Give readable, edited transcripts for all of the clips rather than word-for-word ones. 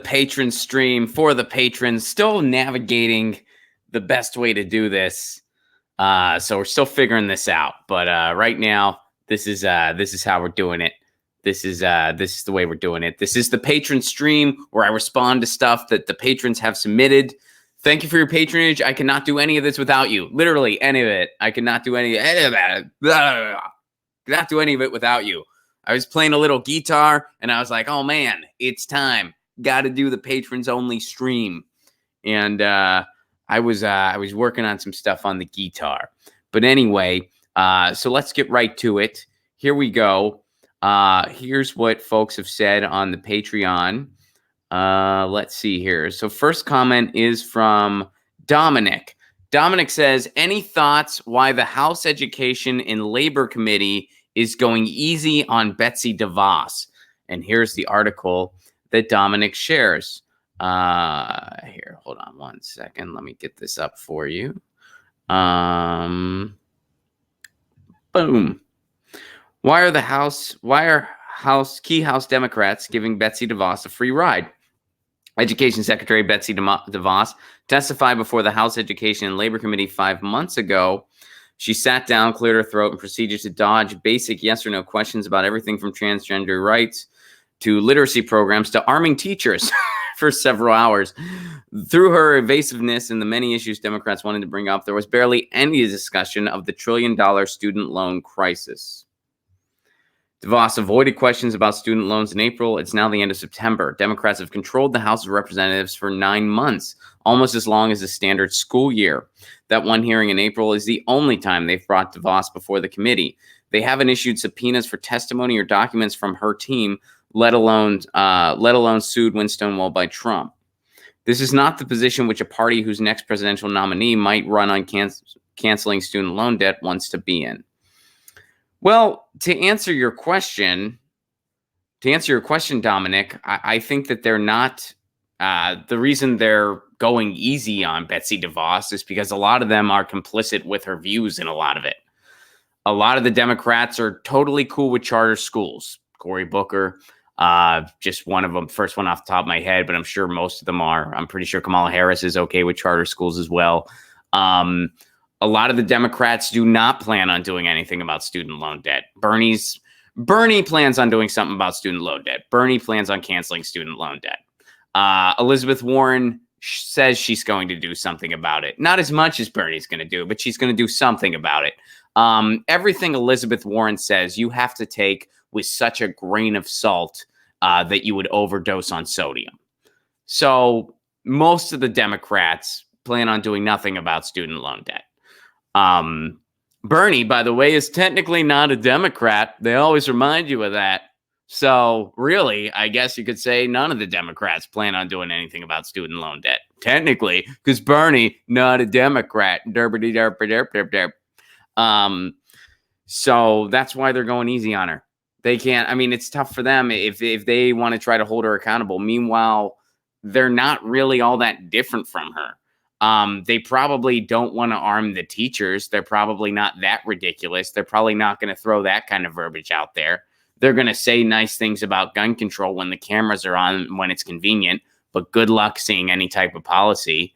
patron stream for the patrons. Still navigating the best way to do this. So we're still figuring this out. But right now, this is how we're doing it. This is the way we're doing it. This is the patron stream where I respond to stuff that the patrons have submitted. Thank you for your patronage. I cannot do any of this without you. Literally any of it. I cannot do any of it. Cannot do any of it without you. I was playing a little guitar and I was like, oh man, it's time. Got to do the patrons only stream. And I was working on some stuff on the guitar. But anyway, so let's get right to it. Here we go. Here's what folks have said on the Patreon. Let's see here. So first comment is from Dominic. Dominic says, any thoughts why the House Education and Labor Committee is going easy on Betsy DeVos? And here's the article that Dominic shares. Here, hold on one second. Let me get this up for you. Boom. Why are key House Democrats giving Betsy DeVos a free ride? Education Secretary Betsy DeVos testified before the House Education and Labor Committee 5 months ago. She sat down, cleared her throat, and proceeded to dodge basic yes or no questions about everything from transgender rights to literacy programs to arming teachers for several hours. Through her evasiveness and the many issues Democrats wanted to bring up, there was barely any discussion of the trillion-dollar student loan crisis. DeVos avoided questions about student loans in April. It's now the end of September. Democrats have controlled the House of Representatives for 9 months, almost as long as the standard school year. That one hearing in April is the only time they've brought DeVos before the committee. They haven't issued subpoenas for testimony or documents from her team, let alone sued when stonewalled by Trump. This is not the position which a party whose next presidential nominee might run on canceling student loan debt wants to be in. Well, to answer your question, Dominic, I think that they're not. The reason they're going easy on Betsy DeVos is because a lot of them are complicit with her views in a lot of it. A lot of the Democrats are totally cool with charter schools. Cory Booker, just one of them, first one off the top of my head, but I'm sure most of them are. I'm pretty sure Kamala Harris is okay with charter schools as well. A lot of the Democrats do not plan on doing anything about student loan debt. Bernie plans on doing something about student loan debt. Bernie plans on canceling student loan debt. Elizabeth Warren says she's going to do something about it. Not as much as Bernie's going to do, but she's going to do something about it. Everything Elizabeth Warren says, you have to take with such a grain of salt that you would overdose on sodium. So most of the Democrats plan on doing nothing about student loan debt. Bernie, by the way, is technically not a Democrat. They always remind you of that. So really, I guess you could say none of the Democrats plan on doing anything about student loan debt. Technically, because Bernie, not a Democrat. Derpity derp derp derp derp. So that's why they're going easy on her. They can't. I mean, it's tough for them if they want to try to hold her accountable. Meanwhile, they're not really all that different from her. They probably don't want to arm the teachers. They're probably not that ridiculous. They're probably not going to throw that kind of verbiage out there. They're going to say nice things about gun control when the cameras are on, when it's convenient, but good luck seeing any type of policy.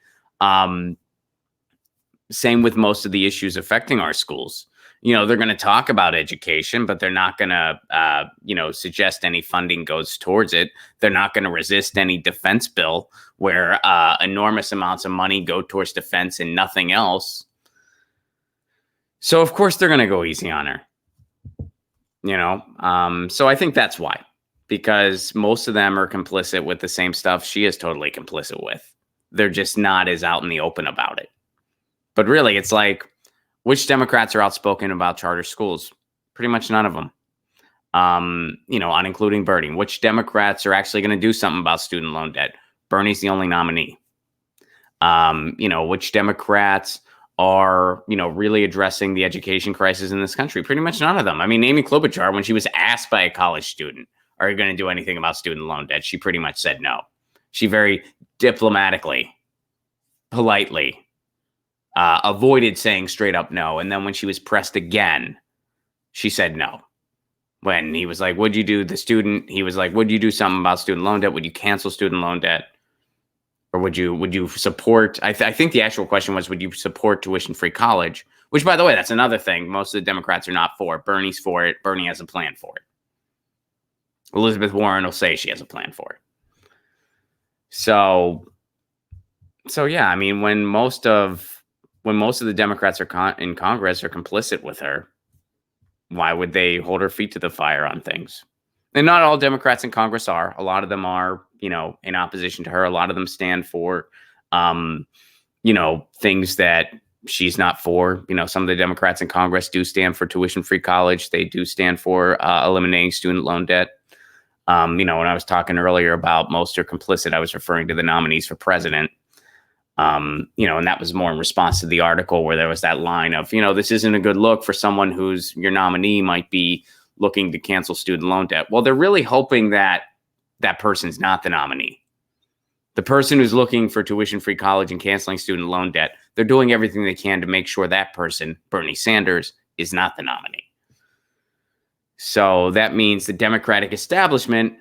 Same with most of the issues affecting our schools. You know, they're going to talk about education, but they're not going to, suggest any funding goes towards it. They're not going to resist any defense bill where enormous amounts of money go towards defense and nothing else. So, of course, they're going to go easy on her. So I think that's why, because most of them are complicit with the same stuff she is totally complicit with. They're just not as out in the open about it. But really, it's like, which Democrats are outspoken about charter schools? Pretty much none of them. On including Bernie. Which Democrats are actually going to do something about student loan debt? Bernie's the only nominee. Which Democrats are, really addressing the education crisis in this country? Pretty much none of them. I mean, Amy Klobuchar, when she was asked by a college student, are you going to do anything about student loan debt? She pretty much said no. She very diplomatically, politely, avoided saying straight up no. And then when she was pressed again, she said no. when he was like, would you do the student? He was like, would you do something about student loan debt? Would you cancel student loan debt? Or would you support? I think the actual question was, would you support tuition-free college? Which, by the way, that's another thing. Most of the Democrats are not for. Bernie's for it. Bernie has a plan for it. Elizabeth Warren will say she has a plan for it. So yeah, I mean, when most of the Democrats are in Congress are complicit with her, why would they hold her feet to the fire on things? And not all Democrats in Congress are. A lot of them are, in opposition to her. A lot of them stand for, things that she's not for. Some of the Democrats in Congress do stand for tuition-free college. They do stand for eliminating student loan debt. When I was talking earlier about most are complicit, I was referring to the nominees for president. And that was more in response to the article where there was that line of, this isn't a good look for someone who's your nominee might be looking to cancel student loan debt. Well, they're really hoping that that person's not the nominee. The person who's looking for tuition-free college and canceling student loan debt, they're doing everything they can to make sure that person, Bernie Sanders, is not the nominee. So that means the Democratic establishment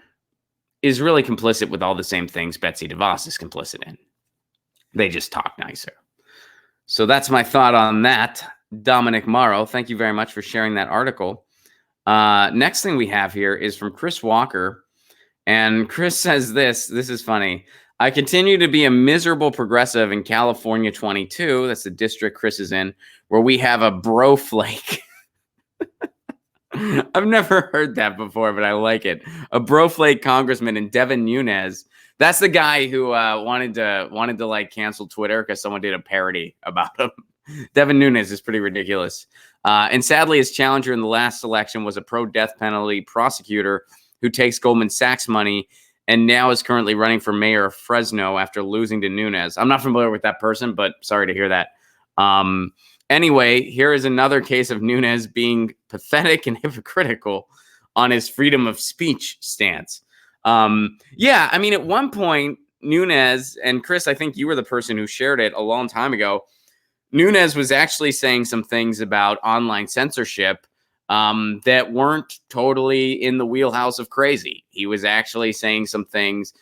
is really complicit with all the same things Betsy DeVos is complicit in. They just talk nicer. So that's my thought on that. Dominic Morrow, thank you very much for sharing that article. Next thing we have here is from Chris Walker. And Chris says this is funny. I continue to be a miserable progressive in California 22. That's the district Chris is in, where we have a bro flake. I've never heard that before, but I like it. A bro flake congressman in Devin Nunes. That's the guy who wanted to like cancel Twitter because someone did a parody about him. Devin Nunes is pretty ridiculous. And sadly, his challenger in the last election was a pro-death penalty prosecutor who takes Goldman Sachs money and now is currently running for mayor of Fresno after losing to Nunes. I'm not familiar with that person, but sorry to hear that. Anyway, here is another case of Nunes being pathetic and hypocritical on his freedom of speech stance. Yeah, I mean, at one point, Nunes, and Chris, I think you were the person who shared it a long time ago. Nunes was actually saying some things about online censorship that weren't totally in the wheelhouse of crazy. He was actually saying some things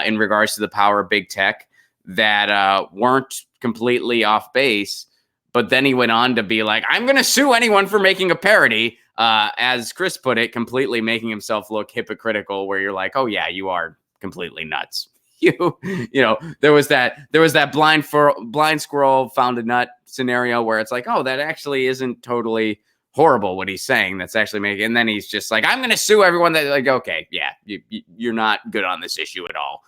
in regards to the power of big tech that weren't completely off base. But then he went on to be like, I'm going to sue anyone for making a parody, as Chris put it, completely making himself look hypocritical, where you're like, oh, yeah, you are completely nuts. There was that blind squirrel found a nut scenario where it's like, oh, that actually isn't totally horrible what he's saying. That's actually making, and then he's just like, I'm going to sue everyone. That like, okay, yeah, you're not good on this issue at all.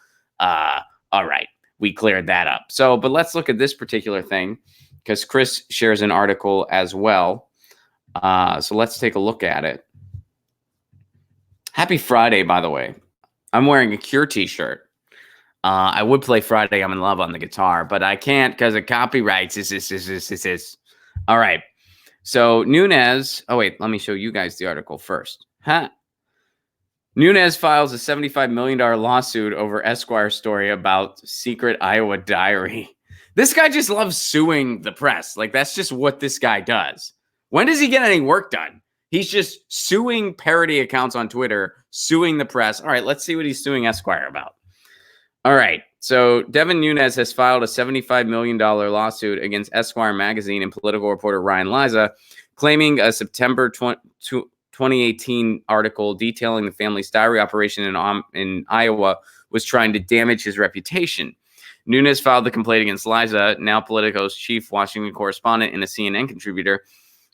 All right, we cleared that up. So, but let's look at this particular thing because Chris shares an article as well. So let's take a look at it. Happy Friday, by the way. I'm wearing a Cure t-shirt. I would play Friday I'm in Love on the guitar, but I can't because of copyrights. This. All right. So Nunes, oh wait, let me show you guys the article first. Nunes files a $75 million lawsuit over Esquire story about secret Iowa diary. This guy just loves suing the press. Like, that's just what this guy does. When does he get any work done? He's just suing parody accounts on Twitter, suing the press. All right, let's see what he's suing Esquire about. All right, so Devin Nunes has filed a $75 million lawsuit against Esquire magazine and political reporter Ryan Liza, claiming a September 2018 article detailing the family's diary operation in Iowa was trying to damage his reputation. Nunes filed the complaint against Liza, now Politico's chief Washington correspondent and a CNN contributor,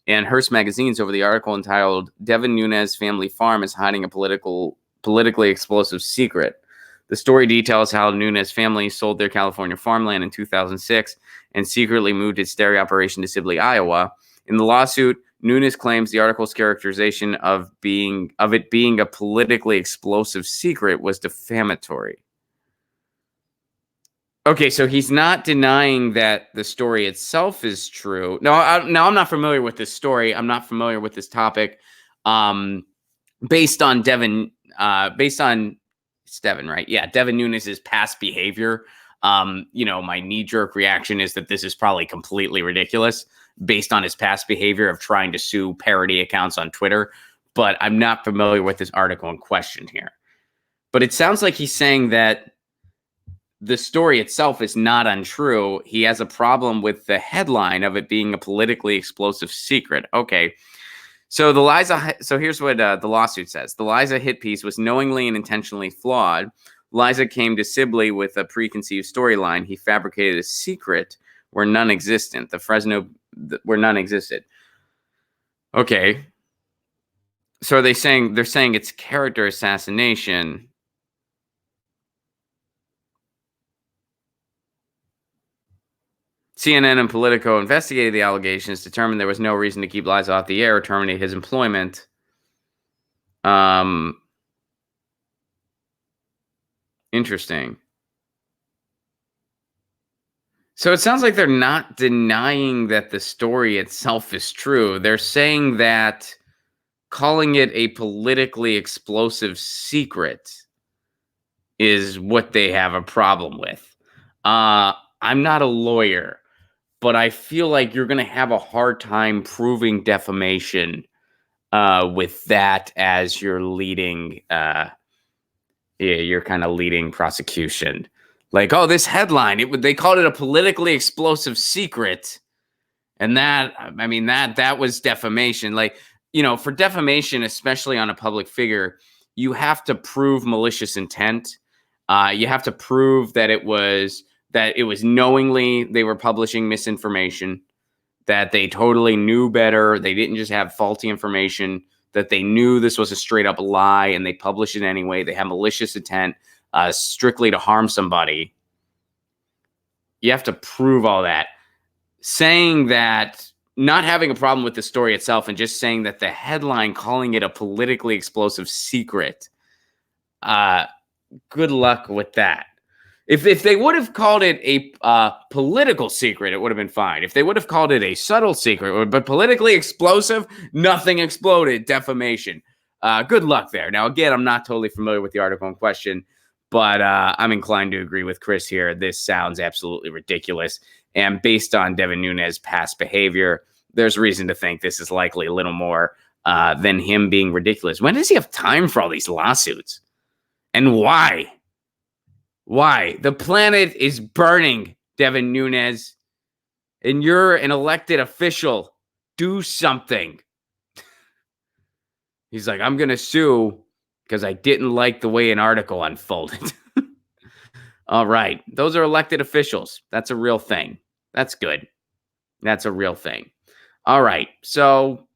and Hearst magazines over the article entitled Devin Nunes' Family Farm is Hiding a Politically Explosive Secret. The story details how Nunes' family sold their California farmland in 2006 and secretly moved its dairy operation to Sibley, Iowa. In the lawsuit, Nunes claims the article's characterization of it being a politically explosive secret was defamatory. Okay, so he's not denying that the story itself is true. No, I'm not familiar with this story. I'm not familiar with this topic. Based on Devin, it's Devin, right? Yeah, Devin Nunes' past behavior. My knee-jerk reaction is that this is probably completely ridiculous based on his past behavior of trying to sue parody accounts on Twitter but I'm not familiar with this article in question here. But it sounds like he's saying that the story itself is not untrue. He has a problem with the headline of it being a politically explosive secret. Okay. So here's what the lawsuit says. The Liza hit piece was knowingly and intentionally flawed. Liza came to Sibley with a preconceived storyline. He fabricated a secret where none existed. Where none existed. Okay. So they're saying it's character assassination. CNN and Politico investigated the allegations, determined there was no reason to keep Liza off the air or terminate his employment. Interesting. So it sounds like they're not denying that the story itself is true. They're saying that calling it a politically explosive secret is what they have a problem with. I'm not a lawyer, but I feel like you're going to have a hard time proving defamation with that as your leading, you're kind of leading prosecution. Like, oh, this headline, they called it a politically explosive secret. And that was defamation. Like, for defamation, especially on a public figure, you have to prove malicious intent. You have to prove that it was knowingly they were publishing misinformation, that they totally knew better. They didn't just have faulty information, that they knew this was a straight up lie and they published it anyway. They have malicious intent, strictly to harm somebody. You have to prove all that. Saying that, not having a problem with the story itself and just saying that the headline, calling it a politically explosive secret, good luck with that. If they would have called it a political secret, it would have been fine. If they would have called it a subtle secret, but politically explosive, nothing exploded, defamation. Good luck there. Now, again, I'm not totally familiar with the article in question, but I'm inclined to agree with Chris here. This sounds absolutely ridiculous. And based on Devin Nunes' past behavior, there's reason to think this is likely a little more than him being ridiculous. When does he have time for all these lawsuits? And why? Why? The planet is burning, Devin Nunes. And you're an elected official. Do something. He's like, I'm going to sue because I didn't like the way an article unfolded. All right. Those are elected officials. That's a real thing. That's good. That's a real thing. All right. So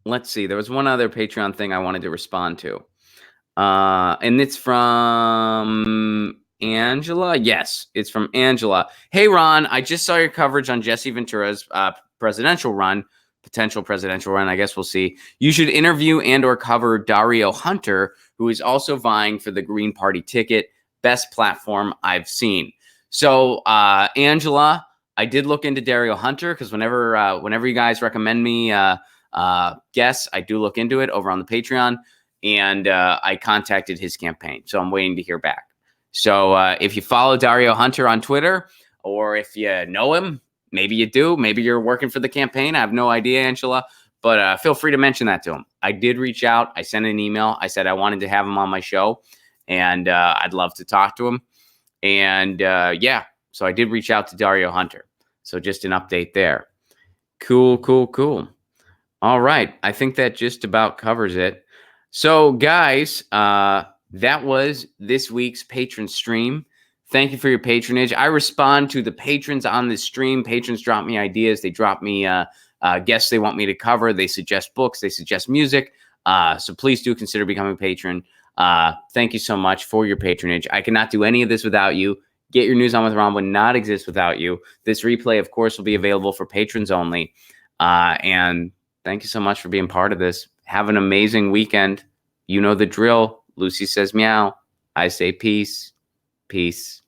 let's see. There was one other Patreon thing I wanted to respond to. And it's from Angela. Yes, it's from Angela. Hey, Ron, I just saw your coverage on Jesse Ventura's potential presidential run. I guess we'll see. You should interview and or cover Dario Hunter, who is also vying for the Green Party ticket. Best platform I've seen. So, Angela, I did look into Dario Hunter because whenever you guys recommend me guests, I do look into it over on the Patreon. And I contacted his campaign. So I'm waiting to hear back. So if you follow Dario Hunter on Twitter, or if you know him, maybe you do. Maybe you're working for the campaign. I have no idea, Angela. But feel free to mention that to him. I did reach out. I sent an email. I said I wanted to have him on my show. And I'd love to talk to him. And yeah, so I did reach out to Dario Hunter. So just an update there. Cool. All right. I think that just about covers it. So, guys, that was this week's patron stream. Thank you for your patronage. I respond to the patrons on this stream. Patrons drop me ideas. They drop me guests they want me to cover. They suggest books. They suggest music. So please do consider becoming a patron. Thank you so much for your patronage. I cannot do any of this without you. Get Your News On with Ron would not exist without you. This replay, of course, will be available for patrons only. And thank you so much for being part of this. Have an amazing weekend. You know the drill. Lucy says meow. I say peace. Peace.